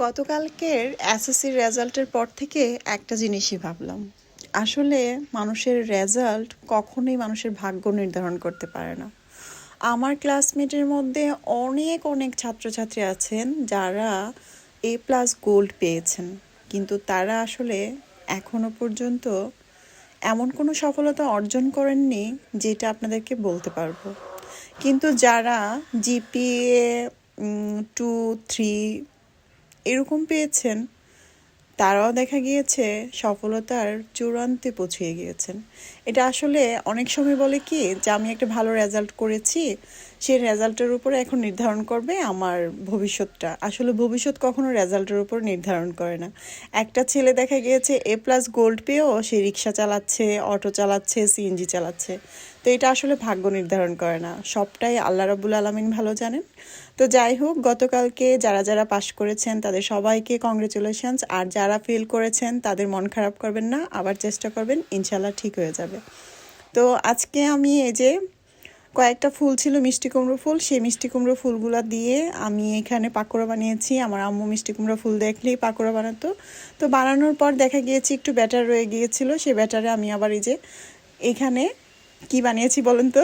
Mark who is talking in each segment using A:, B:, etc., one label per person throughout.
A: গতকালকের এসএসসির রেজাল্টের পর থেকে একটা জিনিসই ভাবলাম, আসলে মানুষের রেজাল্ট কখনোই মানুষের ভাগ্য নির্ধারণ করতে পারে না। আমার ক্লাসমেটের মধ্যে অনেক অনেক ছাত্রছাত্রী আছেন যারা A+ গোল্ড পেয়েছেন, কিন্তু তারা আসলে এখনো পর্যন্ত এমন কোনো সফলতা অর্জন করেননি যেটা আপনাদেরকে বলতে পারবো। কিন্তু যারা জিপিএ 2, 3 এরকম পেয়েছেন, তারাও দেখা গিয়েছে সফলতার চূড়ান্তে পৌঁছে গিয়েছেন। এটা আসলে অনেক সময় বলে কি যে আমি একটা ভালো রেজাল্ট করেছি, সেই রেজাল্টের উপরে এখন নির্ধারণ করবে আমার ভবিষ্যৎটা। আসলে ভবিষ্যৎ কখনো রেজাল্টের উপর নির্ধারণ করে না। একটা ছেলে দেখা গিয়েছে A+ গোল্ড পেয়েও সে রিক্সা চালাচ্ছে, অটো চালাচ্ছে, সিএনজি চালাচ্ছে। তো এটা আসলে ভাগ্য নির্ধারণ করে না, সবটাই আল্লাহ রাব্বুল আলামিন ভালো জানেন। তো যাই হোক, গতকালকে যারা যারা পাশ করেছেন তাদের সবাইকে কংগ্রেচুলেশনস, আর যারা ফেল করেছেন তাদের মন খারাপ করবেন না, আবার চেষ্টা করবেন, ইনশাল্লাহ ঠিক হয়ে যাবে। তো আজকে আমি এই যে কয়েকটা ফুল ছিল মিষ্টি কুমড়ো ফুল, সেই মিষ্টি কুমড়ো ফুলগুলো দিয়ে আমি এখানে পাকোড়া বানিয়েছি। আমার আম্মু মিষ্টি কুমড়ো ফুল দেখলেই পাকোড়া বানাতো। তো বানানোর পর দেখা গিয়েছে একটু ব্যাটার রয়ে গিয়েছিল, সেই ব্যাটারে আমি আবার এই যে এখানে কি বানিয়েছি বলেন তো,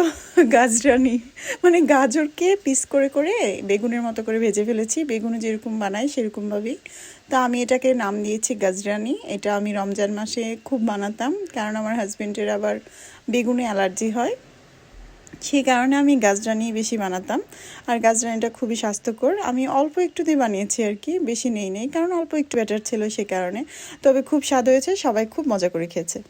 A: গাজরানি, মানে গাজরকে পিস করে করে বেগুনের মতো করে ভেজে ফেলেছি, বেগুনে যেরকম বানাই সেরকমভাবেই। তা আমি এটাকে নাম দিয়েছি গাজরানি। এটা আমি রমজান মাসে খুব বানাতাম, কারণ আমার হাজবেন্ডের আবার বেগুনে অ্যালার্জি হয়, সেই কারণে আমি গাজরানি বেশি বানাতাম। আর গাজরানিটা খুবই স্বাস্থ্যকর। আমি অল্প একটু দিয়ে বানিয়েছি আর কি, বেশি নেই কারণ অল্প একটু ব্যাটার ছিল সে কারণে। তবে খুব স্বাদ হয়েছে, সবাই খুব মজা করে খেয়েছে।